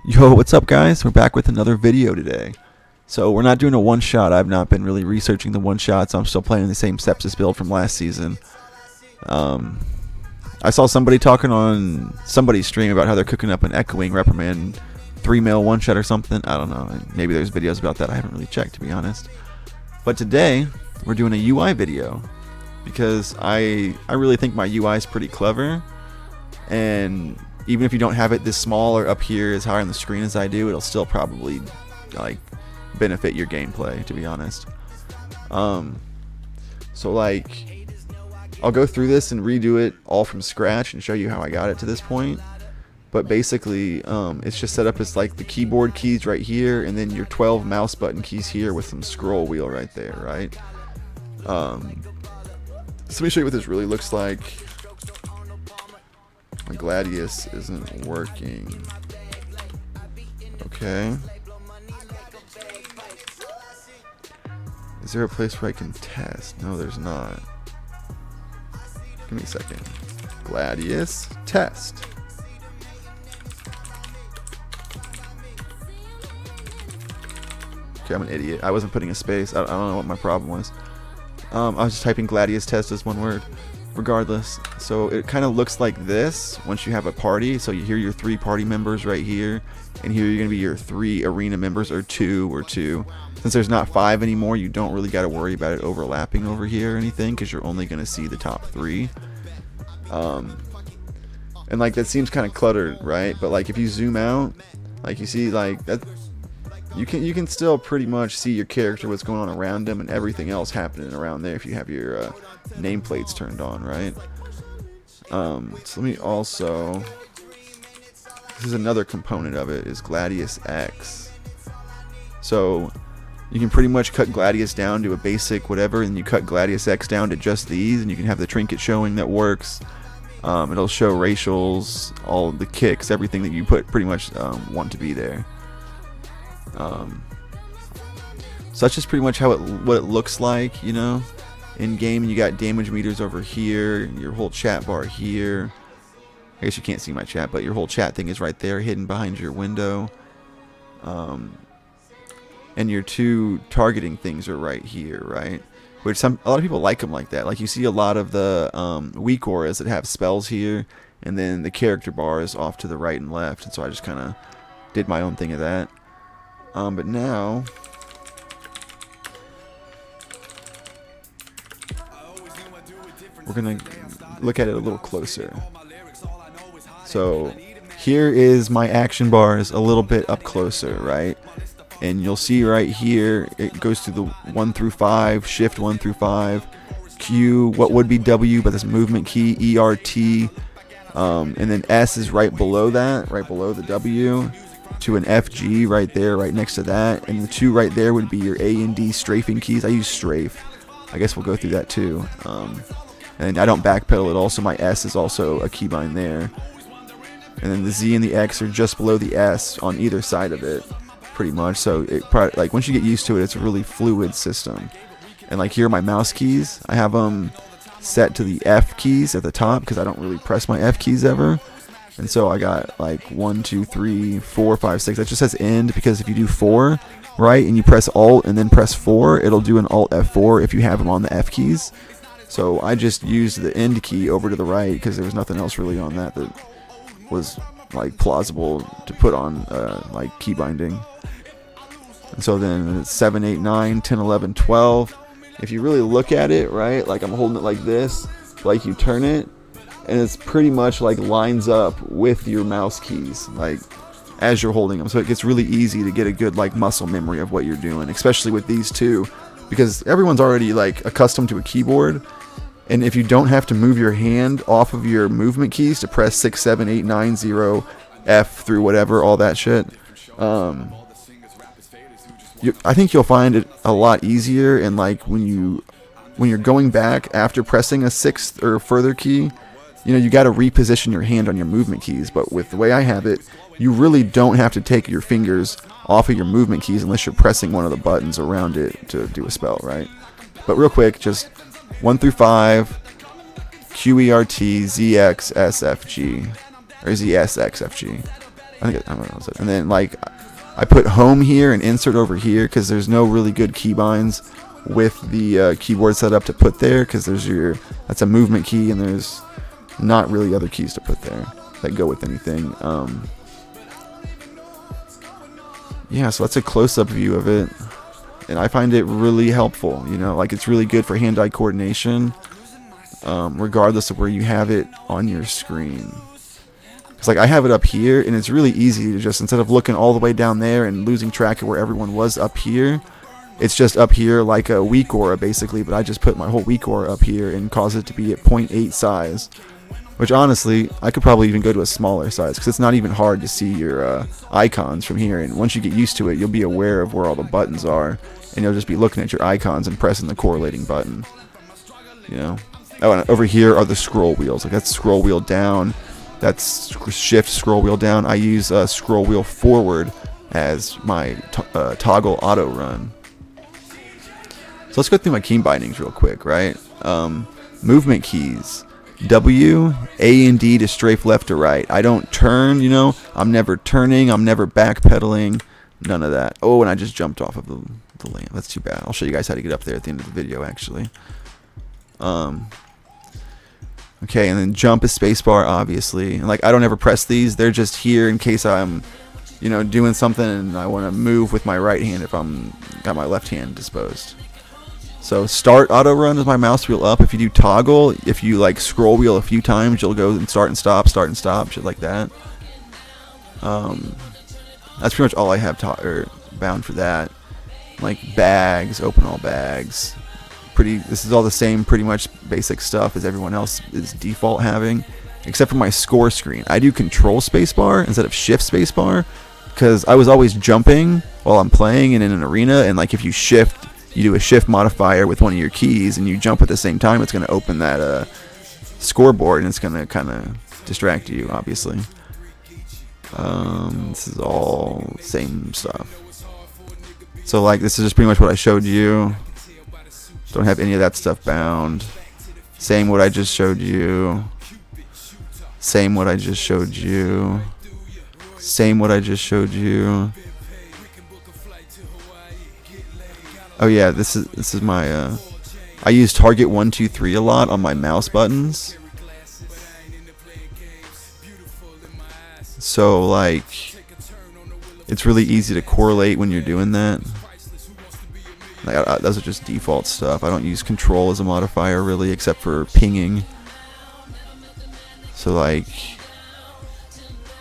Yo, what's up guys? We're back with another video today. So we're not doing a one-shot. I've not been really researching the one-shots. I'm still playing the same sepsis build from last season. I saw somebody talking on somebody's stream about how they're cooking up an echoing reprimand 3-mil one-shot or something. I don't know. Maybe there's videos about that. I haven't really checked, to be honest. But today we're doing a UI video because I really think my UI is pretty clever, and even if you don't have it this small or up here as high on the screen as I do, it'll still probably like benefit your gameplay, to be honest. So like I'll go through this and redo it all from scratch and show you how I got it to this point. But basically it's just set up as like the keyboard keys right here, and then your 12 mouse button keys here with some scroll wheel right there, right? So let me show you what this really looks like. My Gladius isn't working. Okay. Is there a place where I can test? No, there's not. Give me a second. Gladius test. Okay, I'm an idiot. I wasn't putting a space. I don't know what my problem was. I was just typing Gladius test as one word. Regardless, so it kind of looks like this once you have a party. So you hear your 3 party members right here, and here you're gonna be your 3 arena members, or 2 or 2. Since there's not 5 anymore, you don't really got to worry about it overlapping over here or anything, because you're only gonna see the top 3. And like that seems kind of cluttered, right? But like if you zoom out, like you see like that, you can still pretty much see your character, what's going on around them, and everything else happening around there if you have your nameplates turned on, right? So let me also, this is another component of it, is Gladius X. So you can pretty much cut Gladius down to a basic whatever, and you cut Gladius X down to just these, and you can have the trinket showing that works. It'll show racials, all the kicks, everything that you put pretty much want to be there. So that's just pretty much how what it looks like, you know, in game. And you got damage meters over here, your whole chat bar here. I guess you can't see my chat, but your whole chat thing is right there, hidden behind your window. And your 2 targeting things are right here, right? Which a lot of people like them like that. Like you see a lot of the weak auras that have spells here, and then the character bar is off to the right and left. And so I just kind of did my own thing of that. But now we're gonna look at it a little closer. So here is my action bars a little bit up closer, right? And you'll see right here it goes through the 1 through 5, shift 1 through 5, Q, what would be W, but this movement key, ERT, and then S is right below that, right below the W, to an FG right there, right next to that, and the 2 right there would be your A and D strafing keys. I use strafe. I guess we'll go through that too. And I don't backpedal at all, so my S is also a keybind there. And then the Z and the X are just below the S on either side of it, pretty much. So it probably, like once you get used to it, it's a really fluid system. And like here are my mouse keys. I have them set to the F keys at the top because I don't really press my F keys ever. And so I got like 1, 2, 3, 4, 5, 6. That just says end, because if you do 4, right, and you press Alt and then press 4, it'll do an Alt F4 if you have them on the F keys. So I just used the end key over to the right because there was nothing else really on that was like plausible to put on like key binding. And so then it's 7, 8, 9, 10, 11, 12. If you really look at it, right, like I'm holding it like this, like you turn it, and it's pretty much like lines up with your mouse keys, like as you're holding them. So it gets really easy to get a good like muscle memory of what you're doing, especially with these 2, because everyone's already like accustomed to a keyboard. And if you don't have to move your hand off of your movement keys to press 6, 7, 8, 9, 0, F through whatever, all that shit, I think you'll find it a lot easier. And like when you're going back after pressing a 6th or further key, you know, you got to reposition your hand on your movement keys. But with the way I have it, you really don't have to take your fingers off of your movement keys unless you're pressing one of the buttons around it to do a spell, right? But real quick, just 1 through 5, QERT, ZX, SFG, or ZSXFG. I don't know. And then like I put home here and insert over here because there's no really good keybinds with the keyboard set up to put there, because that's a movement key and there's not really other keys to put there that go with anything. Yeah, so that's a close-up view of it, and I find it really helpful. You know, like it's really good for hand-eye coordination, regardless of where you have it on your screen. It's like I have it up here, and it's really easy to just, instead of looking all the way down there and losing track of where everyone was up here, it's just up here like a weak aura basically, but I just put my whole weak aura up here and cause it to be at 0.8 size, which honestly, I could probably even go to a smaller size, because it's not even hard to see your icons from here, and once you get used to it, you'll be aware of where all the buttons are, and you'll just be looking at your icons and pressing the correlating button, you know. Oh, and over here are the scroll wheels. Like that's scroll wheel down, that's shift scroll wheel down. I use scroll wheel forward as my toggle auto run. So let's go through my key bindings real quick, right? Movement keys. W, A, and D to strafe left to right. I don't turn, you know. I'm never turning. I'm never backpedaling. None of that. Oh, and I just jumped off of the lamp. That's too bad. I'll show you guys how to get up there at the end of the video, actually. Okay, and then jump is spacebar, obviously. And like I don't ever press these. They're just here in case I'm, you know, doing something and I want to move with my right hand if I'm got my left hand disposed. So start auto run is my mouse wheel up. If you do toggle, if you like scroll wheel a few times, you'll go and start and stop, shit like that. That's pretty much all I have bound for that. Like bags, open all bags. This is all the same, pretty much basic stuff as everyone else is default having, except for my score screen. I do control spacebar instead of shift spacebar, because I was always jumping while I'm playing and in an arena, and like if you shift, you do a shift modifier with one of your keys and you jump at the same time, it's going to open that scoreboard and it's going to kind of distract you, obviously. This is all same stuff. So like this is just pretty much what I showed you. Don't have any of that stuff bound. Same what I just showed you. Same what I just showed you. Same what I just showed you. Oh yeah, this is my I use target 1, 2, 3 a lot on my mouse buttons. So like it's really easy to correlate when you're doing that. Like, those are just default stuff. I don't use control as a modifier really, except for pinging. So like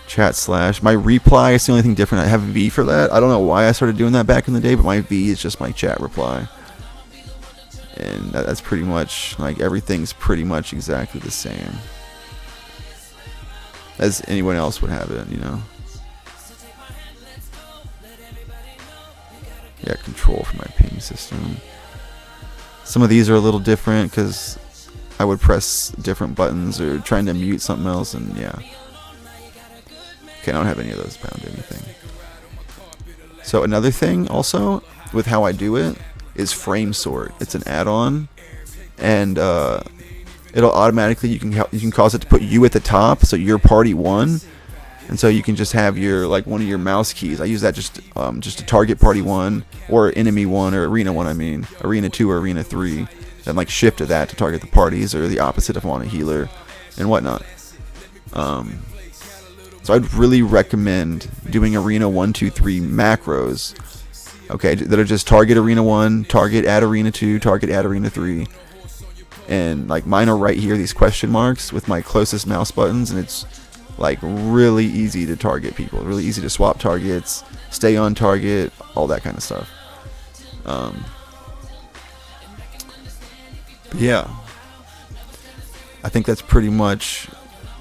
chat slash, my reply is the only thing different. I have V for that. I don't know why I started doing that back in the day, but my V is just my chat reply. And that's pretty much, like, everything's pretty much exactly the same as anyone else would have it, you know. Yeah, control for my ping system. Some of these are a little different because I would press different buttons or trying to mute something else, and yeah. Okay, I don't have any of those bound to anything. So another thing also with how I do it is frame sort. It's an add-on, and it'll automatically, you can cause it to put you at the top, so you're party 1. And so you can just have your, like, one of your mouse keys. I use that just to target party 1 or enemy 1 or arena 1. I mean arena 2 or arena 3. Then like shift to that to target the parties, or the opposite if I want a healer and whatnot. So I'd really recommend doing arena 1, 2, 3 macros. Okay, that are just target arena 1, target add arena 2, target add arena 3. And like mine are right here, these question marks with my closest mouse buttons, and it's like really easy to target people, really easy to swap targets, stay on target, all that kind of stuff. Yeah, I think that's pretty much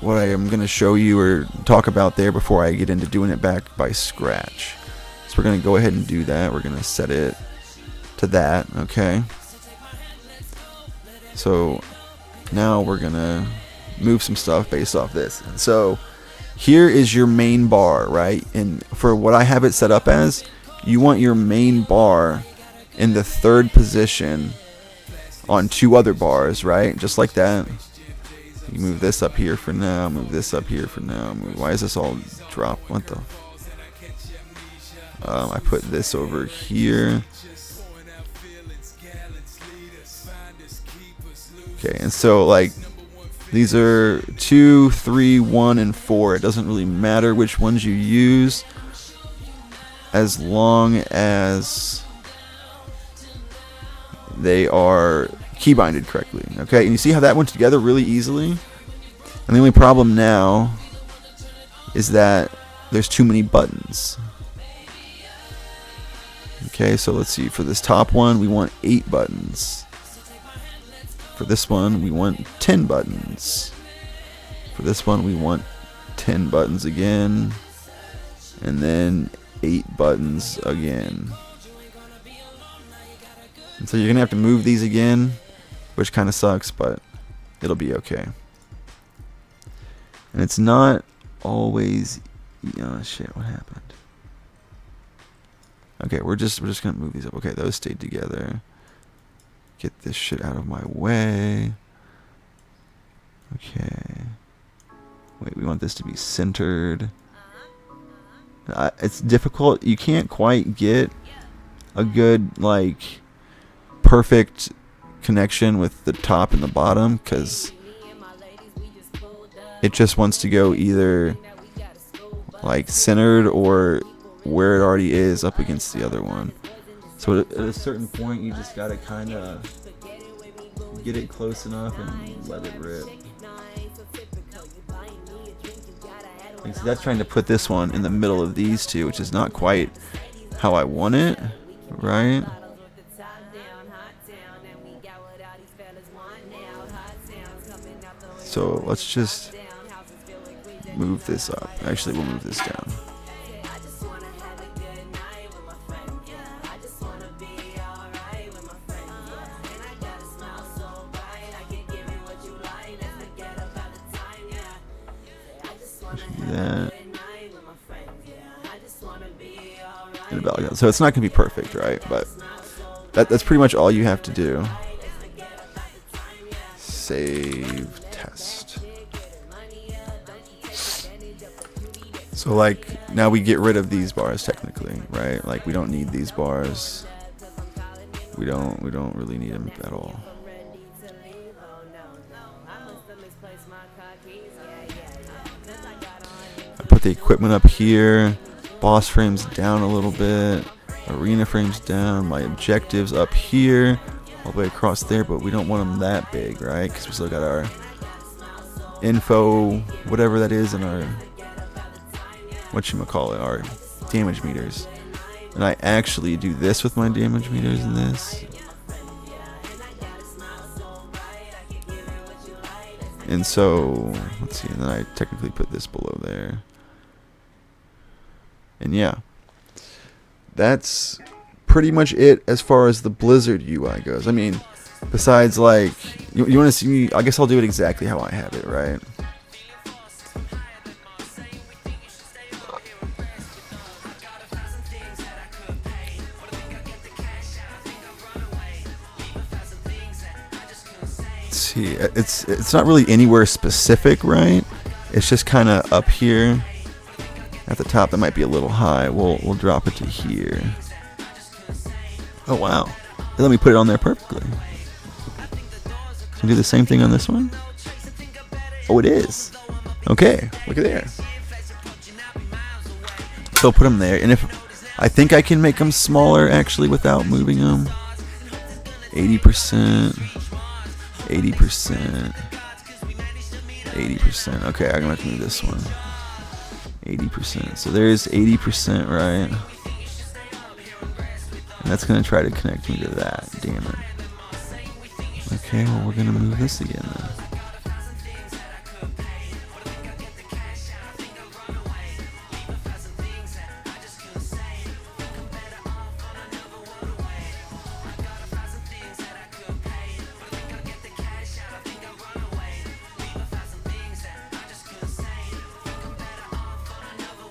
what I am going to show you or talk about there before I get into doing it back by scratch. So we're going to go ahead and do that. We're going to set it to that, okay? So now we're going to move some stuff based off this. And so here is your main bar, right? And for what I have it set up as, you want your main bar in the 3rd position on 2 other bars, right? Just like that. You move this up here for now, move this up here for now. Why is this all dropped? What the? I put this over here. Okay, and so like these are 2, 3, 1, and 4. It doesn't really matter which ones you use, as long as they are key binded correctly. Okay, and you see how that went together really easily? And the only problem now is that there's too many buttons. Okay, so let's see. For this top one, we want 8 buttons. For this one, we want 10 buttons. For this one, we want 10 buttons again. And then 8 buttons again. And so you're going to have to move these again, which kind of sucks, but it'll be okay. And it's not always... Oh, shit, what happened? Okay, we're just going to move these up. Okay, those stayed together. Get this shit out of my way. Okay. Wait, we want this to be centered. It's difficult. You can't quite get a good, like, perfect connection with the top and the bottom, because it just wants to go either like centered or where it already is up against the other one. So at a certain point, you just gotta kind of get it close enough and let it rip. Like, so that's trying to put this one in the middle of these two, which is not quite how I want it, right? So let's just move this up. Actually, we'll move this down. That. And about like that. So it's not going to be perfect, right? But that's pretty much all you have to do. Save test. So like now we get rid of these bars technically, right? Like we don't need these bars. We don't really need them at all. I put the equipment up here. Boss frames down a little bit. Arena frames down. My objectives up here, all the way across there, but we don't want them that big, right? Because we still got our info, whatever that is, and our whatchamacallit, our damage meters. And I actually do this with my damage meters in this. And so, let's see, and then I technically put this below there. And yeah, that's pretty much it as far as the Blizzard UI goes. I mean, besides like, you want to see me, I guess I'll do it exactly how I have it, right? See, it's not really anywhere specific, right? It's just kind of up here at the top. That might be a little high. We'll drop it to here. Oh wow! Let me put it on there perfectly. Can do the same thing on this one. Oh, it is. Okay, look at there. So I'll put them there, and if I think I can make them smaller actually without moving them. 80%. 80%. 80%. Okay, I'm gonna have to move this one. 80%. So there's 80%, right? And that's gonna try to connect me to that. Damn it. Okay, well we're gonna move this again then.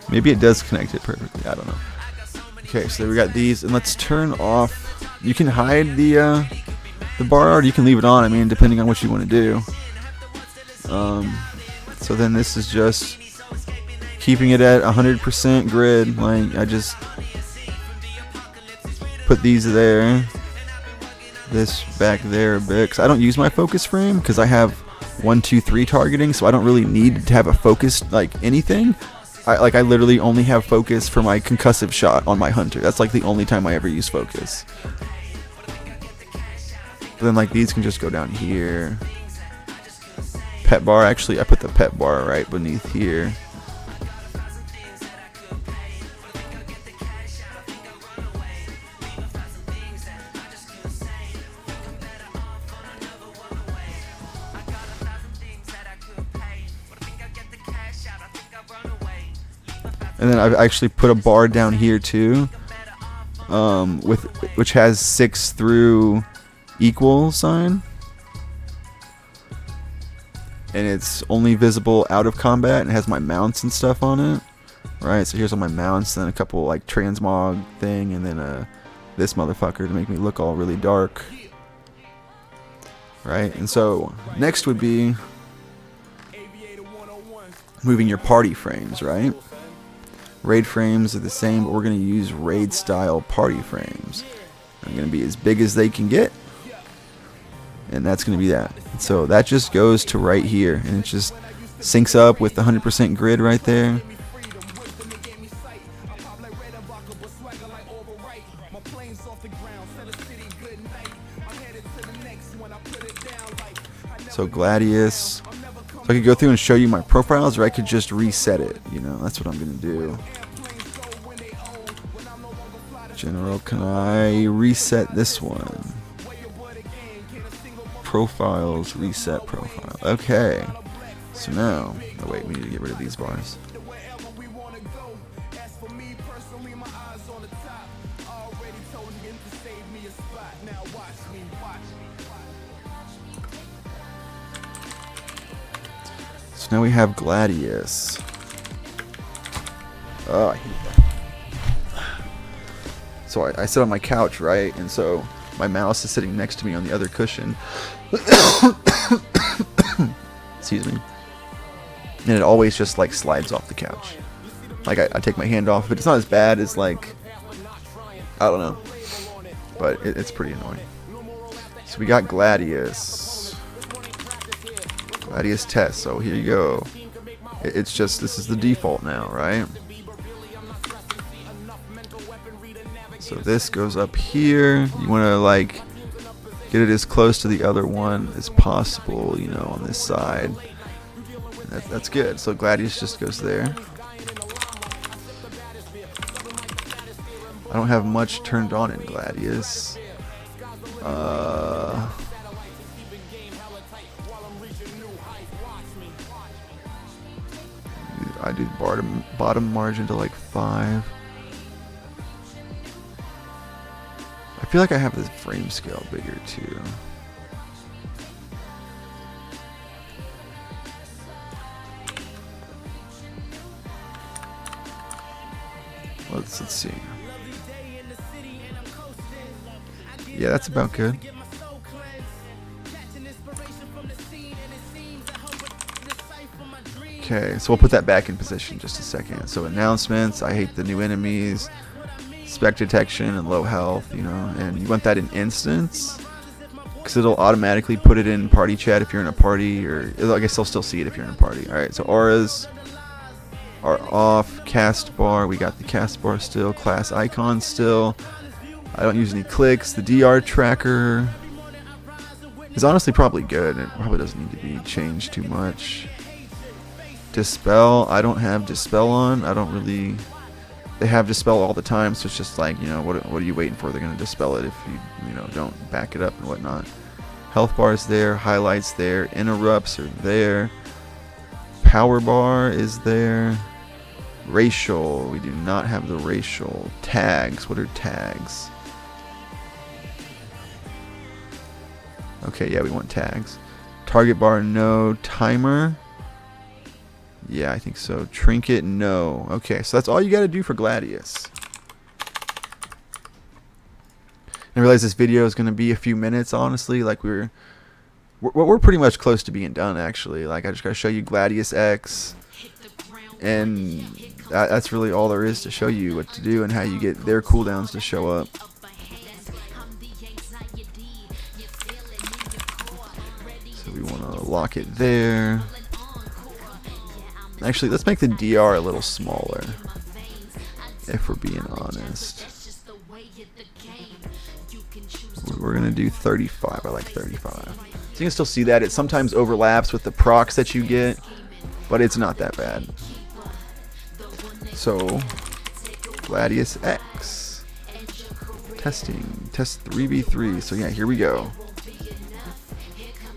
Maybe it does connect it perfectly. I don't know. Okay, so we got these, and let's turn off. You can hide the bar art, or you can leave it on. I mean, depending on what you want to do. So then this is just keeping it at 100% grid. Like, I just put these there, this back there a bit, because I don't use my focus frame because I have 1, 2, 3 targeting, so I don't really need to have a focus like anything. I literally only have focus for my concussive shot on my hunter. That's like the only time I ever use focus. But then like these can just go down here. Pet bar, actually I put the pet bar right beneath here. And then I've actually put a bar down here too, which has 6 through equal sign, and it's only visible out of combat, and it has my mounts and stuff on it. Right, so here's all my mounts, then a couple like transmog thing, and then this motherfucker to make me look all really dark. Right, and so next would be moving your party frames, right? Raid frames are the same, but we're going to use raid style party frames. I'm going to be as big as they can get, and that's going to be that. So that just goes to right here, and it just syncs up with the 100% grid right there. So Gladius. So I could go through and show you my profiles, or I could just reset it. You know, that's what I'm going to do. General, can I reset this one? Profiles, reset profile. Okay. So now, oh wait, we need to get rid of these bars. So now we have Gladius. Oh, I hate that. So I sit on my couch, right? And so my mouse is sitting next to me on the other cushion. Excuse me. And it always just like slides off the couch. Like I take my hand off, but it's not as bad as like, I don't know. But it's pretty annoying. So we got Gladius. Gladius test. So here you go. It's just, this is the default now, right? So this goes up here. You want to like get it as close to the other one as possible, you know, on this side. That's good. So Gladius just goes there. I don't have much turned on in Gladius. I do bottom margin to like 5. I feel like I have the frame scale bigger too. Let's see. Yeah, that's about good. Okay, so we'll put that back in position in just a second. So announcements, I hate the new enemies, spec detection and low health, you know, and you want that in instance because it'll automatically put it in party chat if you're in a party, or I guess they'll still see it if you're in a party. Alright, so auras are off, cast bar, we got the cast bar still, class icon still. I don't use any clicks. The DR tracker is honestly probably good. It probably doesn't need to be changed too much. Dispel, I don't have Dispel on. I don't really... They have Dispel all the time, so it's just like, you know, what are you waiting for? They're going to Dispel it if you know, don't back it up and whatnot. Health bar is there, highlights there, interrupts are there. Power bar is there. Racial, we do not have the racial. Tags, what are tags? Okay, yeah, we want tags. Target bar, no. Timer. Yeah, I think so. Trinket, no. Okay, so that's all you got to do for Gladius. I realize this video is going to be a few minutes, honestly. Like, we're we're pretty much close to being done, actually. Like, I just gotta show you Gladius X, and that's really all there is to show you what to do and how you get their cooldowns to show up. So we want to lock it there. Actually, let's make the DR a little smaller, if we're being honest. We're gonna do 35. I like 35. So you can still see that it sometimes overlaps with the procs that you get, but it's not that bad. So Gladius X testing, test 3v3. So yeah, here we go.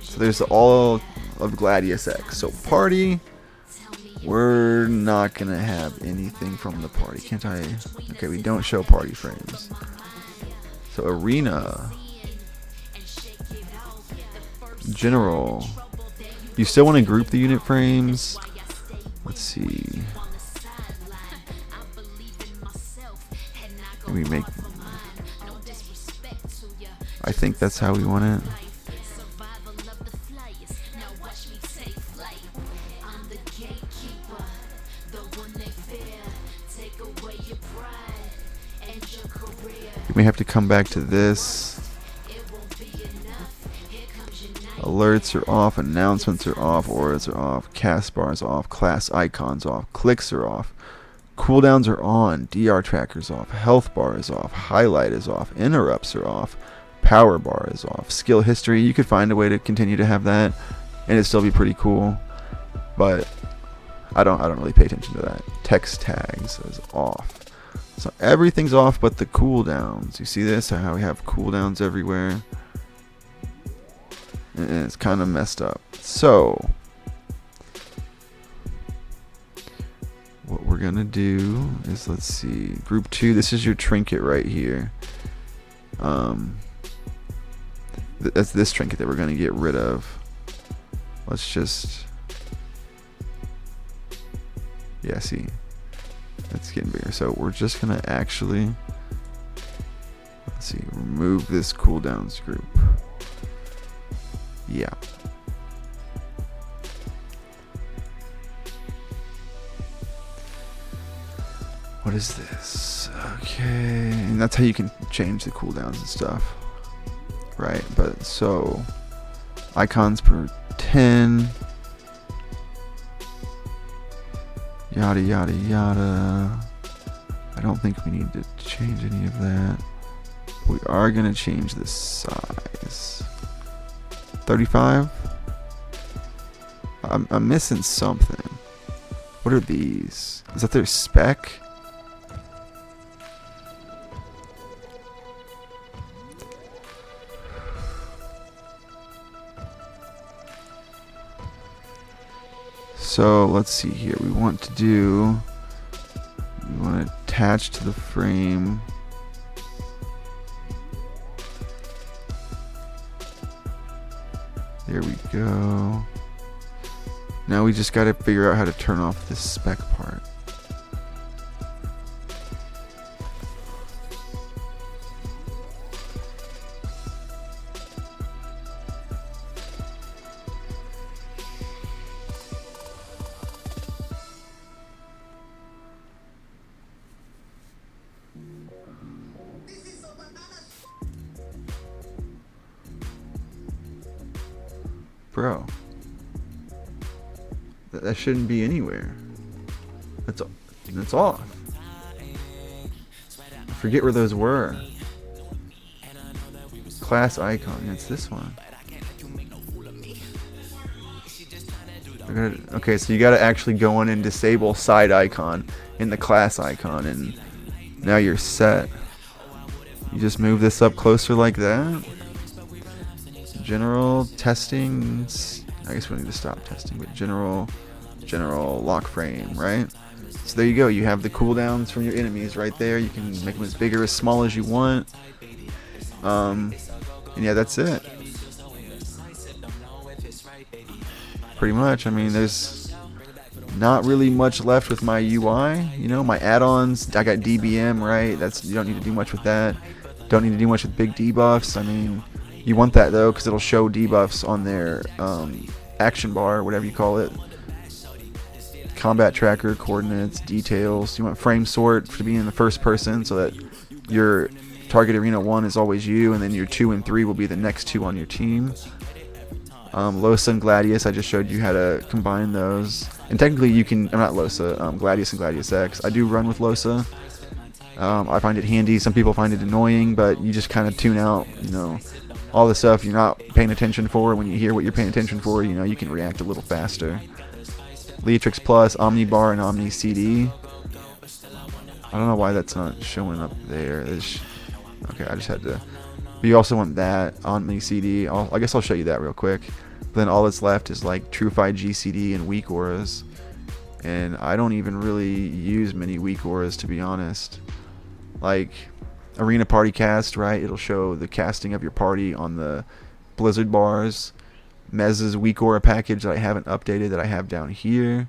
So there's all of Gladius X. So party, we're not gonna have anything from the party. Can't I? Okay, we don't show party frames. So arena, general, you still want to group the unit frames. Let's see. We make, I think that's how we want it. You may have to come back to this. Alerts are off, announcements are off, auras are off, cast bars off, class icons off, clicks are off, cooldowns are on, DR trackers off, health bar is off, highlight is off, interrupts are off, power bar is off, skill history. You could find a way to continue to have that and it'd still be pretty cool, but I don't really pay attention to that. Text tags is off. So everything's off but the cooldowns. You see this? How we have cooldowns everywhere. And it's kind of messed up. So what we're gonna do is, let's see, group 2. This is your trinket right here. That's this trinket that we're gonna get rid of. Let's just, yeah, see, it's getting bigger. So we're just gonna actually, let's see, remove this cooldowns group. Yeah. What is this? Okay, and that's how you can change the cooldowns and stuff, right? But so icons per 10, yada yada yada. I don't think we need to change any of that. We are gonna change the size. 35. I'm missing something. What are these? Is that their spec? So let's see here. We want to attach to the frame. There we go. Now we just got to figure out how to turn off this spec part. Bro, that shouldn't be anywhere. That's off. I forget where those were. Class icon. Yeah, it's this one. Okay, so you got to actually go in and disable side icon in the class icon, and now you're set. You just move this up closer like that. General testing, I guess we need to stop testing, but general lock frame, right? So there you go. You have the cooldowns from your enemies right there. You can make them as big or as small as you want. And yeah, that's it. Pretty much. I mean, there's not really much left with my UI. You know, my add-ons. I got DBM, right? You don't need to do much with that. Don't need to do much with big debuffs. I mean, You want that though, because it'll show debuffs on their action bar, whatever you call it. Combat tracker, coordinates, details. You want frame sort to be in the first person so that your target arena 1 is always you, and then your 2 and 3 will be the next 2 on your team. Losa and Gladius, I just showed you how to combine those. And technically you can, not Losa, Gladius and Gladius X. I do run with Losa. I find it handy. Some people find it annoying, but you just kind of tune out, you know, all the stuff you're not paying attention for. When you hear what you're paying attention for, you know, you can react a little faster. Leatrix Plus, OmniBar, and OmniCD. I don't know why that's not showing up there. Okay, I just had to. But you also want that OmniCD. I guess I'll show you that real quick. But then all that's left is like TrueFi GCD and weak auras. And I don't even really use many weak auras, to be honest. Like Arena Party Cast, right? It'll show the casting of your party on the Blizzard bars. Mez's weak aura package that I haven't updated, that I have down here,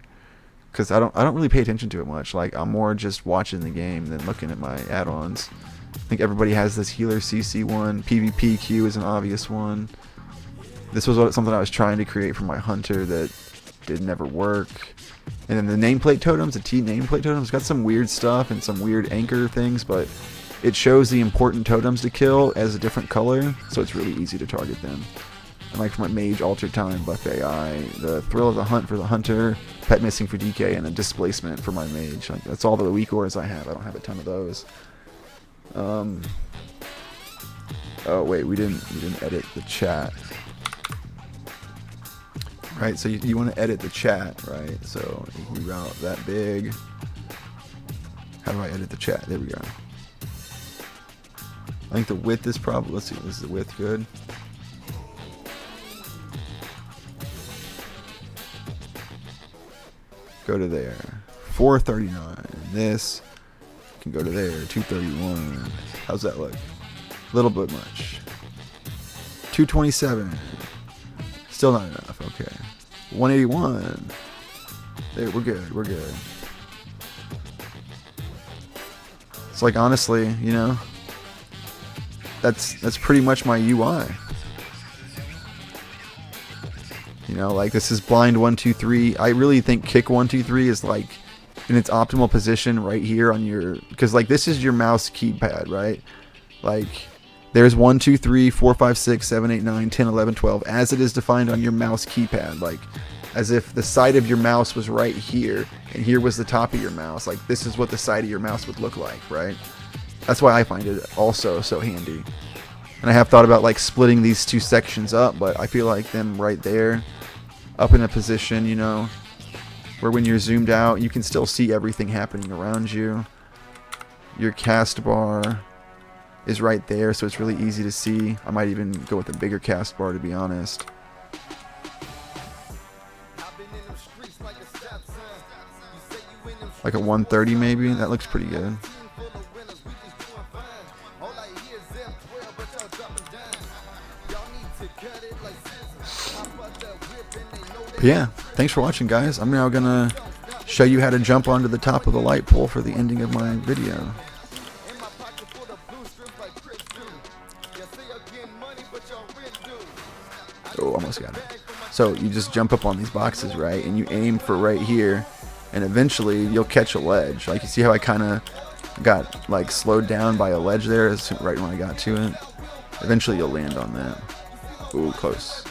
because I don't really pay attention to it much. Like, I'm more just watching the game than looking at my add-ons. I think everybody has this healer CC one. PvPQ is an obvious one. This was something I was trying to create for my hunter that did never work. And then the nameplate totems, the T nameplate totems, got some weird stuff and some weird anchor things, but it shows the important totems to kill as a different color, so it's really easy to target them. And like for my mage, Altered Time, Buff AI, the Thrill of the Hunt for the hunter, Pet Missing for DK, and a Displacement for my mage. Like, that's all the weak auras I have. I don't have a ton of those. Oh wait, we didn't edit the chat. Right, so you want to edit the chat, right? So you route that big. How do I edit the chat? There we go. I think the width is probably, let's see, is the width good? Go to there, 439. This can go to there, 231. How's that look? A little bit much. 227. Still not enough. Okay. 181. There, we're good. We're good. It's like, honestly, you know, that's pretty much my UI. You know, like, this is blind 1 2 3. I really think kick 1 2 3 is like in its optimal position right here on your, because like this is your mouse keypad, right? Like there's 1 2 3 4 5 6 7 8 9 10 11 12 as it is defined on your mouse keypad, like as if the side of your mouse was right here and here was the top of your mouse. Like, this is what the side of your mouse would look like, right? That's why I find it also so handy. And I have thought about like splitting these two sections up, but I feel like them right there, up in a position, you know, where when you're zoomed out, you can still see everything happening around you. Your cast bar is right there, so it's really easy to see. I might even go with a bigger cast bar, to be honest. Like a 130 maybe? That looks pretty good. But yeah, thanks for watching, guys. I'm now gonna show you how to jump onto the top of the light pole for the ending of my video. Oh, almost got it. So you just jump up on these boxes, right? And you aim for right here, and eventually you'll catch a ledge. Like, you see how I kind of got like slowed down by a ledge there right when I got to it? Eventually you'll land on that. Ooh, close.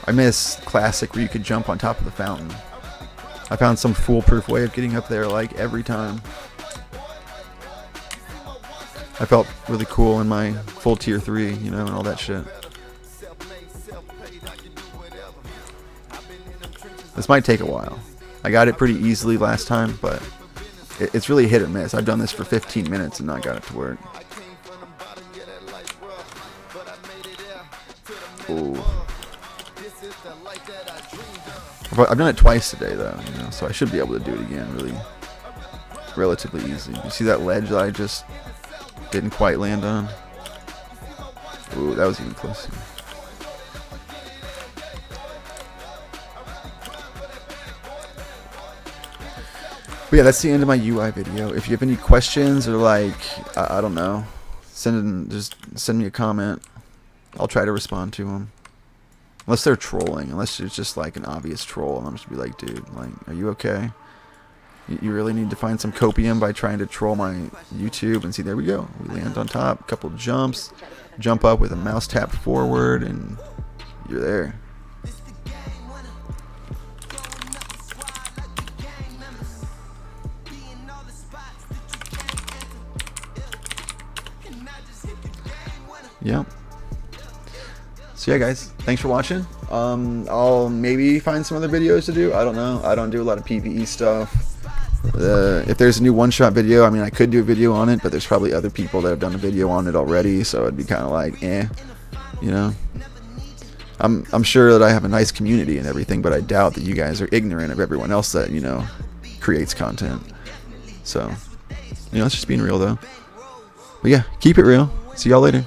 I miss Classic where you could jump on top of the fountain. I found some foolproof way of getting up there like every time. I felt really cool in my full tier 3, you know, and all that shit. This might take a while. I got it pretty easily last time, but it's really hit or miss. I've done this for 15 minutes and not got it to work. Ooh. I've done it twice today, though, you know, so I should be able to do it again really relatively easy. You see that ledge that I just didn't quite land on? Ooh, that was even closer. But yeah, that's the end of my UI video. If you have any questions or like, I don't know, just send me a comment. I'll try to respond to them. Unless they're trolling. Unless it's just like an obvious troll. And I'm just be like, dude, like, are you okay? You really need to find some copium by trying to troll my YouTube. And see, there we go. We land on top. A couple jumps. Jump up with a mouse tap forward. And you're there. Yep. So yeah, guys, thanks for watching. I'll maybe find some other videos to do. I don't know. I don't do a lot of PvE stuff. If there's a new one-shot video, I mean, I could do a video on it, but there's probably other people that have done a video on it already, so it'd be kind of like, you know. I'm sure that I have a nice community and everything, but I doubt that you guys are ignorant of everyone else that, you know, creates content. So, you know, it's just being real, though. But yeah, keep it real. See y'all later.